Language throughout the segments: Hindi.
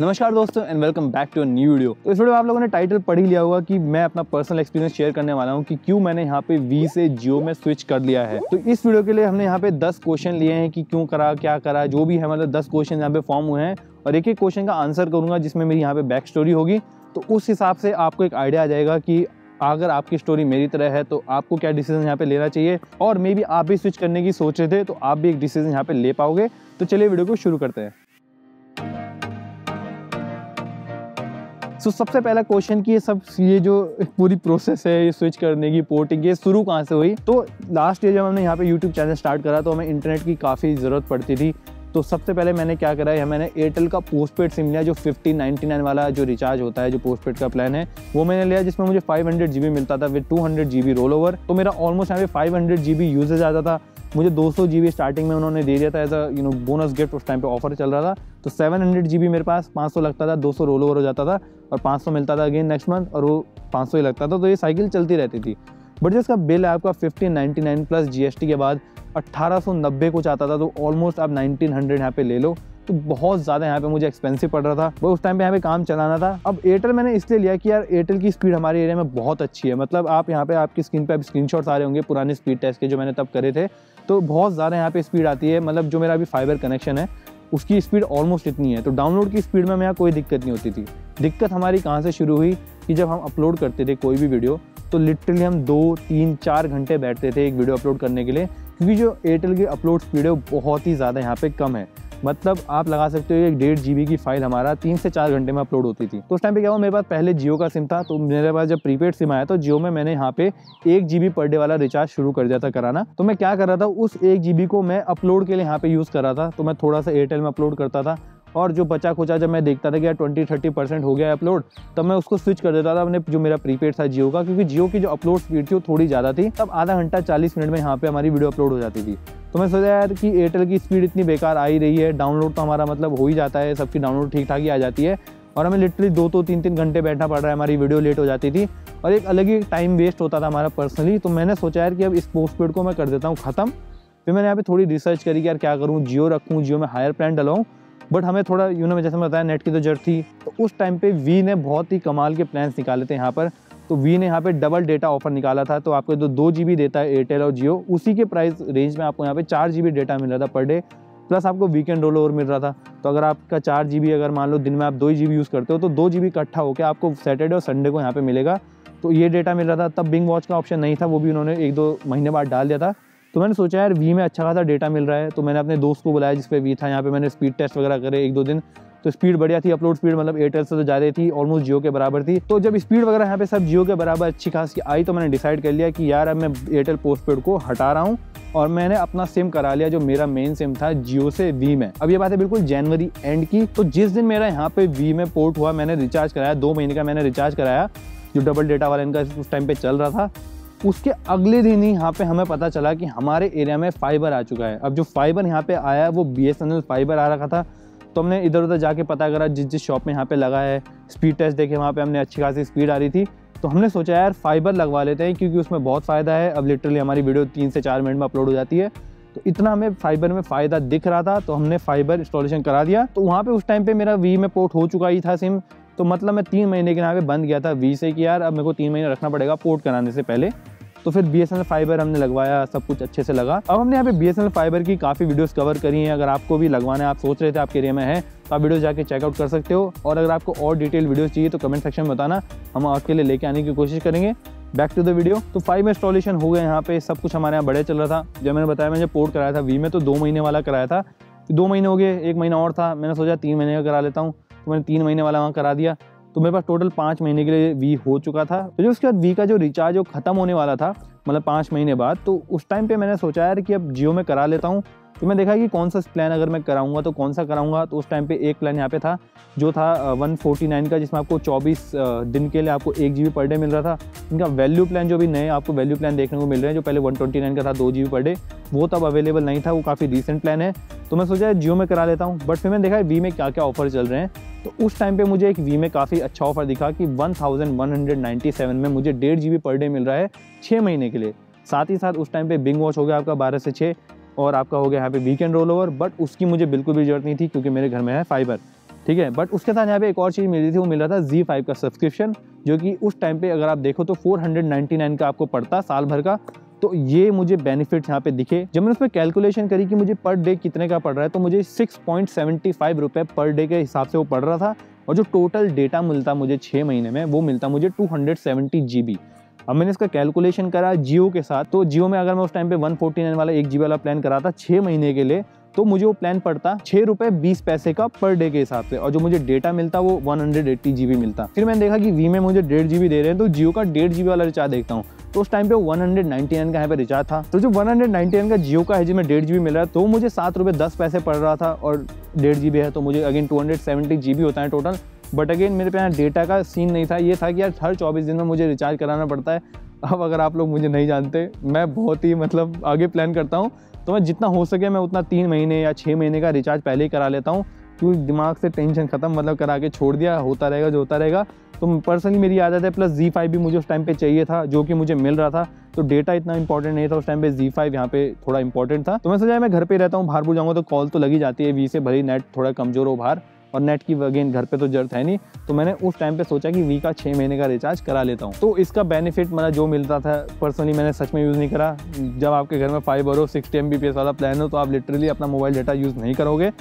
नमस्कार दोस्तों and welcome back to a new video. तो इस वीडियो में आप लोगों ने टाइटल पढ़ ही लिया होगा कि मैं अपना पर्सनल एक्सपीरियंस शेयर करने वाला हूं कि क्यों मैंने यहाँ पे वी से जियो में स्विच कर लिया है। तो इस वीडियो के लिए हमने यहाँ पे 10 क्वेश्चन लिए हैं कि क्यों करा, क्या करा, जो भी है, मतलब 10 क्वेश्चन यहाँ पे फॉर्म हुए हैं और एक एक क्वेश्चन का आंसर करूंगा जिसमें मेरी यहाँ पे बैक स्टोरी होगी। तो उस हिसाब से आपको एक आइडिया आ जाएगा कि अगर आपकी स्टोरी मेरी तरह है तो आपको क्या डिसीजन यहाँ पे लेना चाहिए, और मे बी आप भी स्विच करने की सोच रहे थे तो आप भी एक डिसीजन यहाँ पे ले पाओगे। तो चलिए वीडियो को शुरू करते हैं। सबसे पहला क्वेश्चन कि ये जो पूरी प्रोसेस है ये स्विच करने की, पोर्टिंग की, शुरू कहाँ से हुई। तो लास्ट ईयर जब हमने यहाँ पे यूट्यूब चैनल स्टार्ट करा तो हमें इंटरनेट की काफ़ी ज़रूरत पड़ती थी। तो सबसे पहले मैंने क्या करा है, मैंने एयरटेल का पोस्टपेड सिम लिया, जो 5099 वाला जो रिचार्ज होता है, जो पोस्टपेड का प्लान है वो मैंने लिया, जिसमें मुझे 500 GB मिलता था विद 200 GB रोल ओवर। तो मेरा ऑलमोस्ट यहाँ पे 500 GB यूजेज आता था। मुझे 200 GB स्टार्टिंग में उन्होंने दे दिया था एज अ बोनस गिफ्ट, उस टाइम पे ऑफर चल रहा था। तो 700 GB मेरे पास, 500 लगता था, 200 रोल ओवर हो जाता था और 500 मिलता था अगेन नेक्स्ट मंथ, और वो 500 ही लगता था। तो ये साइकिल चलती रहती थी। बट जो इसका बिल है आपका 1599 प्लस GST के बाद 1890 कुछ आता था। तो ऑलमोस्ट आप 1900 यहाँ पे ले लो। तो बहुत ज़्यादा यहाँ पे मुझे एक्सपेंसिव पड़ रहा था, वो उस टाइम पे यहाँ पे काम चलाना था। अब एयरटेल मैंने इसलिए लिया कि यार एयरटेल की स्पीड हमारे एरिया में बहुत अच्छी है। मतलब आप यहाँ पे आपकी स्क्रीन पे स्क्रीनशॉट्स आ रहे होंगे पुराने स्पीड टेस्ट के जो मैंने तब करे थे। तो बहुत ज़्यादा यहाँ पे स्पीड आती है। मतलब जो मेरा अभी फाइबर कनेक्शन है उसकी स्पीड ऑलमोस्ट इतनी है। तो डाउनलोड की स्पीड में यहाँ कोई दिक्कत नहीं होती थी। दिक्कत हमारी कहाँ से शुरू हुई कि जब हम अपलोड करते थे कोई भी वीडियो, तो लिटरली हम 2, 3, 4 घंटे बैठते थे एक वीडियो अपलोड करने के लिए, क्योंकि जो एयरटेल की अपलोड स्पीड है वो बहुत ही ज़्यादा यहाँ पे कम है। मतलब आप लगा सकते हो 1.5 GB की फाइल हमारा 3 से 4 घंटे में अपलोड होती थी। तो उस टाइम पे क्या हुआ, मेरे पास पहले जियो का सिम था। तो मेरे पास जब प्रीपेड सिम आया तो जियो में मैंने यहाँ पे 1 GB पर डे वाला रिचार्ज शुरू कर दिया था कराना। तो मैं क्या कर रहा था, उस 1 GB को मैं अपलोड के लिए यहाँ पे यूज़ कर रहा था। तो मैं थोड़ा सा एयरटेल में अपलोड करता था और जो बचा खुचा जब मैं देखता था कि यार 20-30% हो गया है अपलोड, तब मैं उसको स्विच कर देता था अपने जो मेरा प्रीपेड था जियो का, क्योंकि जियो की जो अपलोड स्पीड थी वो थोड़ी ज़्यादा थी। तब आधा घंटा 40 मिनट में यहाँ पे हमारी वीडियो अपलोड हो जाती थी। तो मैं सोचा यार कि एयरटेल की स्पीड इतनी बेकार आ ही रही है, डाउनलोड तो हमारा मतलब हो ही जाता है, सबकी डाउनलोड ठीक ठाक ही आ जाती है, और हमें लिटरली 2-2, 3-3 घंटे बैठना पड़ रहा है, हमारी वीडियो लेट हो जाती थी और एक अलग ही टाइम वेस्ट होता था हमारा पर्सनली। तो मैंने सोचा यार कि अब इस पोस्टपेड को मैं कर देता हूँ ख़त्म। फिर मैंने यहाँ पे थोड़ी रिसर्च करी कि यार क्या करूँ, जियो रखूँ, जियो में हायर प्लान डलाऊँ। बट हमें थोड़ा जैसे मैं बताया नेट की तो जरूरत थी। तो उस टाइम पे वी ने बहुत ही कमाल के प्लान्स निकाले थे यहाँ पर। तो वी ने यहाँ पे डबल डेटा ऑफर निकाला था। तो आपको जो 2 GB देता है एयरटेल और जियो, उसी के प्राइस रेंज में आपको यहाँ पे 4 GB डेटा मिल रहा था पर डे, प्लस आपको वीकेंड रोल ओवर मिल रहा था। तो अगर आपका 4 GB, अगर मान लो दिन में आप 2 GB यूज़ करते हो तो 2 GB इकट्ठा होकर आपको सैटरडे और संडे को यहाँ पे मिलेगा। तो ये डेटा मिल रहा था। तब बिंग वॉच का ऑप्शन नहीं था, वो भी उन्होंने 1-2 महीने बाद डाल दिया था। तो मैंने सोचा यार वी में अच्छा खासा डेटा मिल रहा है। तो मैंने अपने दोस्त को बुलाया जिस पे वी था, यहाँ पे मैंने स्पीड टेस्ट वगैरह करे 1-2 दिन। तो स्पीड बढ़िया थी, अपलोड स्पीड मतलब एयरटेल से तो ज़्यादा थी, ऑलमोस्ट जियो के बराबर थी। तो जब स्पीड वगैरह यहाँ पे सब जियो के बराबर अच्छी खासी आई तो मैंने डिसाइड कर लिया कि यार अब मैं एयरटेल पोस्टपेड को हटा रहा हूँ और मैंने अपना सिम करा लिया जो मेरा मेन सिम था जियो से वी में। अब ये बात है बिल्कुल जनवरी एंड की। तो जिस दिन मेरा यहाँ पे वी में पोर्ट हुआ, मैंने रिचार्ज कराया, 2 महीने का मैंने रिचार्ज कराया जो डबल डेटा वाला इनका उस टाइम पे चल रहा था। उसके अगले दिन ही यहाँ पे हमें पता चला कि हमारे एरिया में फाइबर आ चुका है। अब जो फाइबर यहाँ पे आया है वो BSNL फाइबर आ रखा था। तो हमने इधर उधर जाके पता करा, जिस शॉप में यहाँ पे लगा है, स्पीड टेस्ट देखे, वहाँ पे हमने अच्छी खासी स्पीड आ रही थी। तो हमने सोचा यार फाइबर लगवा लेते हैं, क्योंकि उसमें बहुत फ़ायदा है। अब लिटरली हमारी वीडियो 3 से 4 मिनट में अपलोड हो जाती है। तो इतना हमें फाइबर में फ़ायदा दिख रहा था, तो हमने फाइबर इंस्टॉलेशन करा दिया। तो वहाँ पे उस टाइम पे मेरा वी में पोर्ट हो चुका ही था सिम। तो मतलब मैं 3 महीने के यहाँ पे बंद गया था वी से कि यार अब मेरे को 3 महीने रखना पड़ेगा पोर्ट कराने से पहले। तो फिर BSNL फाइबर हमने लगवाया, सब कुछ अच्छे से लगा। अब हमने यहाँ पे BSNL फाइबर की काफ़ी वीडियोस कवर करी हैं। अगर आपको भी लगवाना है, आप सोच रहे थे आपके एरिया में है, तो आप वीडियो जाके चेकआउट कर सकते हो। और अगर आपको और डिटेल वीडियोस चाहिए तो कमेंट सेक्शन में बताना, हम आपके लिए लेके आने की कोशिश करेंगे। Back to the video. तो 5 में इंस्टॉलेशन हो गए, यहाँ पे सब कुछ हमारे यहाँ बड़े चल रहा था। जब मैंने बताया मैंने पोर्ट कराया था वी में तो 2 महीने वाला कराया था। 2 महीने हो गए, 1 महीना और था, मैंने सोचा 3 महीने का करा लेता हूँ। तो मैंने 3 महीने वाला वहाँ करा दिया। तो मेरे पास टोटल 5 महीने के लिए वी हो चुका था। तो जो उसके बाद वी का जो रिचार्ज वो ख़त्म होने वाला था, मतलब 5 महीने बाद, तो उस टाइम पे मैंने सोचा यार कि अब जियो में करा लेता हूँ। तो मैं देखा कि कौन सा प्लान अगर मैं कराऊंगा तो कौन सा कराऊंगा। तो उस टाइम पे एक प्लान यहाँ पे था जो था 149 का, जिसमें आपको 24 दिन के लिए आपको 1 GB पर डे मिल रहा था। इनका वैल्यू प्लान जो भी नए आपको वैल्यू प्लान देखने को मिल रहे हैं, जो पहले 129 का था 2 GB पर डे, वो तब अवेलेबल नहीं था, वो काफ़ी रिसेंट प्लान है। तो मैं सोचा जियो में करा लेता हूँ। बट फिर मैंने देखा वी में क्या क्या ऑफर चल रहे हैं। तो उस टाइम पे मुझे एक वी में काफ़ी अच्छा ऑफर दिखा कि 1197 में मुझे 1.5 GB पर डे मिल रहा है 6 महीने के लिए। साथ ही साथ उस टाइम पे बिंग वॉच हो गया आपका 12 से 6 और आपका हो गया यहाँ पे वीकेंड रोल ओवर। बट उसकी मुझे बिल्कुल भी जरूरत नहीं थी क्योंकि मेरे घर में है फाइबर। ठीक है। बट उसके साथ यहाँ पे एक और चीज़ मिल रही थी, वो मिल रहा था Z5 का सब्सक्रिप्शन, जो कि उस टाइम पे अगर आप देखो तो 499 का आपको पड़ता साल भर का। तो ये मुझे बेनिफिट्स यहाँ पे दिखे। जब मैंने उस पर कैलकुलेशन करी कि मुझे पर डे कितने का पड़ रहा है, तो मुझे 6.75 रुपये पर डे के हिसाब से वो पड़ रहा था, और जो टोटल डेटा मिलता मुझे 6 महीने में, वो मिलता मुझे 270 GB। अब मैंने इसका कैलकुलेशन करा जियो के साथ, तो जियो में अगर मैं उस टाइम पे 149 वाला 1 GB वाला प्लान करा था 6 महीने के लिए, तो मुझे वो प्लान पड़ता 6 रुपये 20 पैसे का पर डे के हिसाब से, और जो मुझे डेटा मिलता वो 180 GB मिलता। फिर मैंने देखा कि वी में मुझे 1.5 GB दे रहे हैं, तो जियो का 1.5 GB वाला रिचार्ज देखता हूँ, तो उस टाइम पे 199 का यहाँ पे रिचार्ज था। तो जो 199 का जियो का है जिसमें 1.5 GB मिल रहा है, तो मुझे 7 रुपये 10 पैसे पड़ रहा था, और 1.5 GB है तो मुझे अगेन 270 GB होता है टोटल। बट अगेन मेरे पे यहाँ डेटा का सीन नहीं था, ये था कि यार हर 24 दिन में मुझे रिचार्ज कराना पड़ता है। अब अगर आप लोग मुझे नहीं जानते, मैं बहुत ही मतलब आगे प्लान करता हूँ, तो मैं जितना हो सके मैं उतना 3 महीने या 6 महीने का रिचार्ज पहले ही करा लेता हूँ, क्योंकि दिमाग से टेंशन खत्म, मतलब करा के छोड़ दिया, होता रहेगा जो होता रहेगा। तो पर्सनली मेरी आदत है। प्लस Z5 भी मुझे उस टाइम पे चाहिए था, जो कि मुझे मिल रहा था, तो डेटा इतना इंपॉर्टेंट नहीं था उस टाइम पे, Z5 यहाँ पे थोड़ा इंपॉर्टेंट था। तो मैं सोचा मैं घर पे रहता हूँ, बाहर भूल जाऊँगा तो कॉल तो लगी जाती है वी से, भले नेट थोड़ा कमजोर हो बाहर, और नेट की अगेन घर पे तो जरूरत है नहीं। तो मैंने उस टाइम पे सोचा कि वी का 6 महीने का रिचार्ज करा लेता हूँ। तो इसका बेनिफिट मतलब जो मिलता था पर्सनली मैंने सच में यूज़ नहीं करा। जब आपके घर में 5 और 60 MBPS वाला प्लान हो, तो आप लिटरली अपना मोबाइल डाटा यूज़ नहीं करोगे,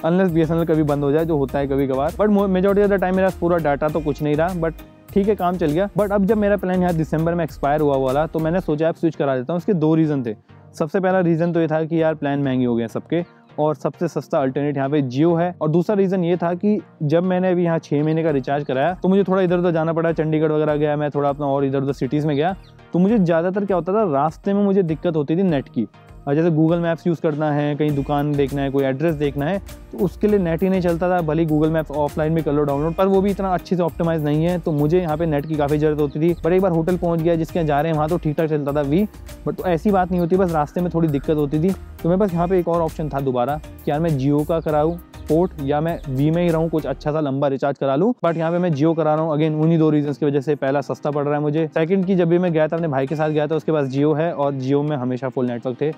अनलेस BSNL कभी बंद हो जाए, जो होता है कभी कभार। But majority of the time मेरा पूरा डाटा तो कुछ नहीं रहा, बट ठीक है, काम चल गया। बट अब जब मेरा प्लान यहाँ दिसंबर में एक्सपायर हुआ वाला, तो मैंने सोचा आप स्विच करा देता हूँ। इसके 2 रीज़न थे। सबसे पहला रीज़न तो ये था कि यार प्लान महंगे हो गए सबके, और सबसे सस्ता अल्टरनेट यहाँ पे जियो है। और दूसरा रीज़न ये था कि जब मैंने अभी यहाँ 6 महीने का रिचार्ज कराया, तो मुझे थोड़ा इधर उधर जाना पड़ा, चंडीगढ़ वगैरह गया मैं, थोड़ा अपना और इधर उधर सिटीज़ में गया, तो मुझे ज़्यादातर क्या होता था, रास्ते में मुझे दिक्कत होती थी नेट की। और जैसे गूगल मैप्स यूज़ करना है, कहीं दुकान देखना है, कोई एड्रेस देखना है, तो उसके लिए नेट ही नहीं चलता था। भले गूगल मैप्स ऑफलाइन भी कर लो डाउनलोड, पर वो भी इतना अच्छे से ऑप्टिमाइज नहीं है, तो मुझे यहाँ पे नेट की काफ़ी ज़रूरत होती थी। पर एक बार होटल पहुँच गया जिसके यहाँ जा रहे हैं, वहाँ तो ठीक ठाक चलता था वी, बट तो ऐसी बात नहीं होती, बस रास्ते में थोड़ी दिक्कत होती थी। तो मेरे पास यहाँ पे एक और ऑप्शन था दोबारा कि यार मैं जियो का कराऊँ पोर्ट, या मैं वी में ही रहूँ, कुछ अच्छा सा लंबा रिचार्ज करा लूँ। बट यहाँ पे मैं जियो करा रहा हूँ, अगेन उन्हीं 2 रीजंस की वजह से। पहला सस्ता पड़ रहा है मुझे, सेकंड की जब भी मैं गया था अपने भाई के साथ गया था, उसके पास जियो है, और जियो में हमेशा फुल नेटवर्क थे,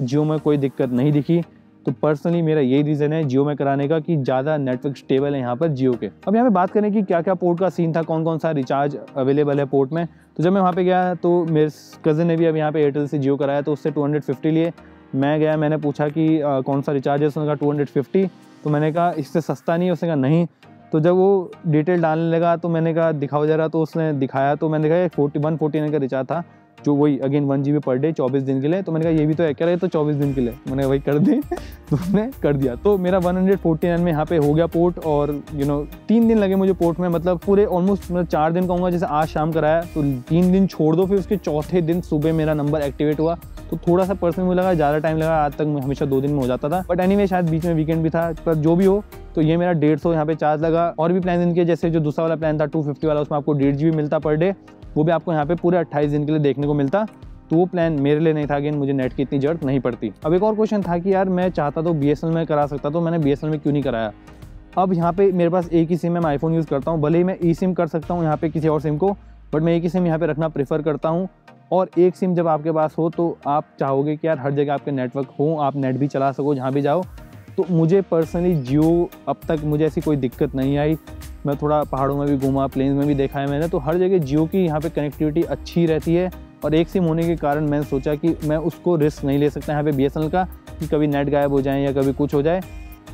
जियो में कोई दिक्कत नहीं दिखी। तो पर्सनली मेरा यही रीज़न है जियो में कराने का, कि ज़्यादा नेटवर्क स्टेबल है यहाँ पर जियो के। अब यहाँ पे बात करें कि क्या क्या पोर्ट का सीन था, कौन कौन सा रिचार्ज अवेलेबल है पोर्ट में। तो जब मैं वहाँ पे गया, तो मेरे कज़न ने भी अब यहाँ पे एयरटेल से जियो कराया, तो उससे 250 लिए। मैं गया, मैंने पूछा कि कौन सा रिचार्ज है, उसने कहा 250। तो मैंने कहा इससे सस्ता नहीं है, उसने कहा नहीं। तो जब वो डिटेल डालने लगा, तो मैंने कहा दिखाओ जरा, तो उसने दिखाया, तो मैंने कहा 149 का रिचार्ज था, जो वही अगेन 1 GB पर डे 24 दिन के लिए। तो मैंने कहा ये भी तो है, कह रहे तो 24 दिन के लिए, मैंने वही कर दी। तो उसने कर दिया, तो मेरा 149 में यहाँ पे हो गया पोर्ट। और 3 दिन लगे मुझे पोर्ट में, मतलब पूरे ऑलमोस्ट मतलब 4 दिन कहूँगा, जैसे आज शाम कराया तो 3 दिन छोड़ दो, फिर उसके चौथे दिन सुबह मेरा नंबर एक्टिवेट हुआ। तो थोड़ा सा पर्सनली मुझे लगा ज़्यादा टाइम लगा, आज तक मैं हमेशा 2 दिन में हो जाता था। बट एनीवे शायद बीच में वीकेंड भी था, पर जो भी हो, तो ये मेरा 150 यहाँ पे चार्ज लगा। और भी प्लान इनके, जैसे जो दूसरा वाला प्लान था 250 वाला, उसमें आपको 1.5 GB मिलता पर डे, वो भी आपको यहाँ पे पूरे 28 दिन के लिए देखने को मिलता। तो वो प्लान मेरे लिए नहीं था, अगेन मुझे नेट की इतनी जरूरत नहीं पड़ती। अब एक और क्वेश्चन था कि यार मैं चाहता तो BSNL में करा सकता, तो मैंने BSNL में क्यों नहीं कराया। अब यहाँ पे मेरे पास एक ही सिम है, मैं आईफोन यूज़ करता हूँ, भले ही मैं eSIM कर सकता हूँ यहाँ पे किसी और सिम को, बट मैं एक ही सिम यहाँ पे रखना प्रेफर करता हूँ। और एक सिम जब आपके पास हो, तो आप चाहोगे कि यार हर जगह आपके नेटवर्क हो, आप नेट भी चला सको जहाँ भी जाओ। तो मुझे पर्सनली जियो, अब तक मुझे ऐसी कोई दिक्कत नहीं आई। मैं थोड़ा पहाड़ों में भी घूमा, प्लेन्स में भी देखा है मैंने, तो हर जगह जियो की यहाँ पे कनेक्टिविटी अच्छी रहती है। और एक सिम होने के कारण मैंने सोचा कि मैं उसको रिस्क नहीं ले सकता यहाँ पे BSNL का, कि कभी नेट गायब हो जाए या कभी कुछ हो जाए।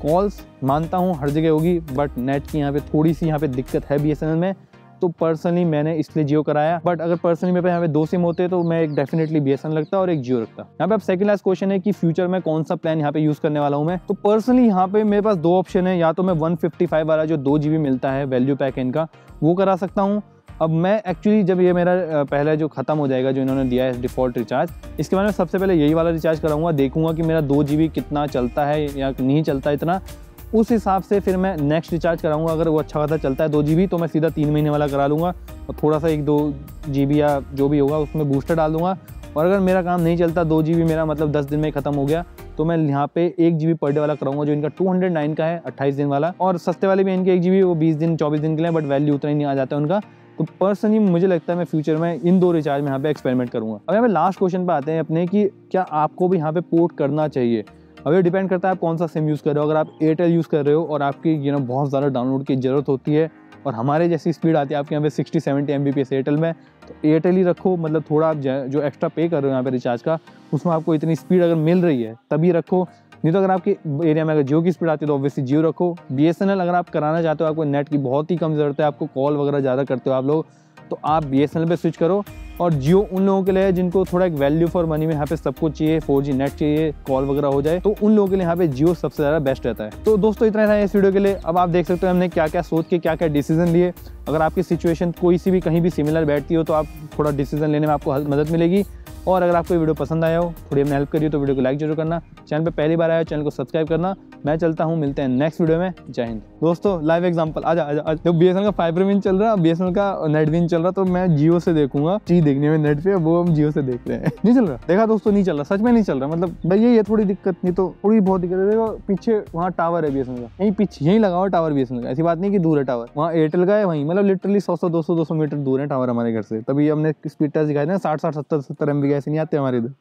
कॉल्स मानता हूँ हर जगह होगी, बट नेट की यहाँ पे थोड़ी सी यहाँ पे दिक्कत है BSNL में। तो पर्सनली मैंने इसलिए जियो कराया। बट अगर पर्सनली मेरे पे यहाँ पे 2 सिम होते, तो मैं एक डेफिनेटली BSNL रखता और एक जियो रखता। यहाँ पे अब सेकंड लास्ट क्वेश्चन है कि फ्यूचर में कौन सा प्लान यहाँ पे यूज़ करने वाला हूँ मैं। तो पर्सनली यहाँ पे मेरे पास 2 ऑप्शन है, या तो मैं 155 वाला जो 2 GB मिलता है वैल्यू पैक इनका, वो करा सकता हूँ। अब मैं एक्चुअली जब ये मेरा पहला जो ख़त्म हो जाएगा, जो इन्होंने दिया है डिफ़ॉल्ट रिचार्ज, इसके बाद में सबसे पहले यही वाला रिचार्ज कराऊंगा, देखूंगा कि मेरा 2 GB कितना चलता है या नहीं चलता इतना। उस हिसाब से फिर मैं नेक्स्ट रिचार्ज कराऊंगा। अगर वो अच्छा खासा चलता है 2 GB, तो मैं सीधा 3 महीने वाला करा लूँगा, और थोड़ा सा 1-2 GB या जो भी होगा उसमें बूस्टर डाल दूँगा। और अगर मेरा काम नहीं चलता, 2 GB मेरा मतलब 10 दिन में ख़त्म हो गया, तो मैं यहाँ पे 1 GB पर डे वाला कराऊंगा, जो इनका 209 का है, 28 दिन वाला। और सस्ते वाले भी इनके 1 GB वो 20 दिन 24 दिन के लिए, बट वैल्यू उतना ही नहीं आ जाता है उनका। तो पर्सनली मुझे लगता है मैं फ्यूचर में इन 2 रिचार्ज में यहाँ पे एक्सपेरिमेंट करूँगा। अब यहाँ पे लास्ट क्वेश्चन पे आते हैं अपने, कि क्या आपको भी यहाँ पे पोर्ट करना चाहिए। अब ये डिपेंड करता है आप कौन सा सिम यूज़ कर रहे हो। अगर आप एयरटेल यूज़ कर रहे हो और आपकी बहुत ज़्यादा डाउनलोड की ज़रूरत होती है और हमारे जैसी स्पीड आती है आपके यहाँ पे 60-70 Mbps एयरटेल में, तो एयरटेल ही रखो। मतलब थोड़ा आप जो एक्स्ट्रा पे कर रहे हो यहाँ पे रिचार्ज का, उसमें आपको इतनी स्पीड अगर मिल रही है तभी रखो। नहीं तो अगर आपके एरिया में अगर जियो की स्पीड आती है तो ऑब्वियसली जियो रखो। BSNL अगर आप कराना चाहते हो, आपको नेट की बहुत ही कम ज़रूरत है, आपको कॉल वगैरह ज़्यादा करते हो आप लोग, तो आप BSNL पे स्विच करो। और जियो उन लोगों के लिए है जिनको थोड़ा एक वैल्यू फॉर मनी में यहाँ पे सब कुछ चाहिए, 4G नेट चाहिए, कॉल वगैरह हो जाए, तो उन लोगों के लिए यहाँ पे जियो सबसे ज़्यादा बेस्ट रहता है। तो दोस्तों इतना था इस वीडियो के लिए। अब आप देख सकते हो हमने क्या क्या सोच के क्या क्या डिसीजन लिए। अगर आपकी सिचुएशन कोई सी भी कहीं भी सिमिलर बैठती हो तो आप थोड़ा डिसीजन लेने में आपको मदद मिलेगी। और अगर आपको वीडियो पसंद आया हो, थोड़ी हमने हेल्प करी हो, तो वीडियो को लाइक जरूर करना। चैनल पे पहली बार आया हो चैनल को सब्सक्राइब करना। मैं चलता हूँ, मिलते हैं नेक्स्ट वीडियो में। जय हिंद। दोस्तों लाइव एग्जांपल आजा आजा आज तो BSNL का फाइबर भी चल रहा, BSNL का नेट भी चल रहा, तो मैं जियो से देखूंगा। चीज देखने में नेट पे, वो हम जियो से देख रहे हैं। नहीं चल रहा, देखा दोस्तों, नहीं चल रहा, सच में नहीं चल रहा। मतलब भाई ये थोड़ी दिक्कत, नहीं तो थोड़ी बहुत दिक्कत है। देखो पीछे वहाँ टावर है BSNL का, यहीं पीछे यहीं लगा हुआ टावर BSNL का। ऐसी बात नहीं कि दूर है टावर, वहाँ एयरटेल का है वहीं, मतलब लिटरली 100-200 मीटर दूर है टावर हमारे घर से। तभी हमने स्पीड टेस्ट दिखाई ना, 60-70 MB ऐसे नहीं आते हमारे इधर।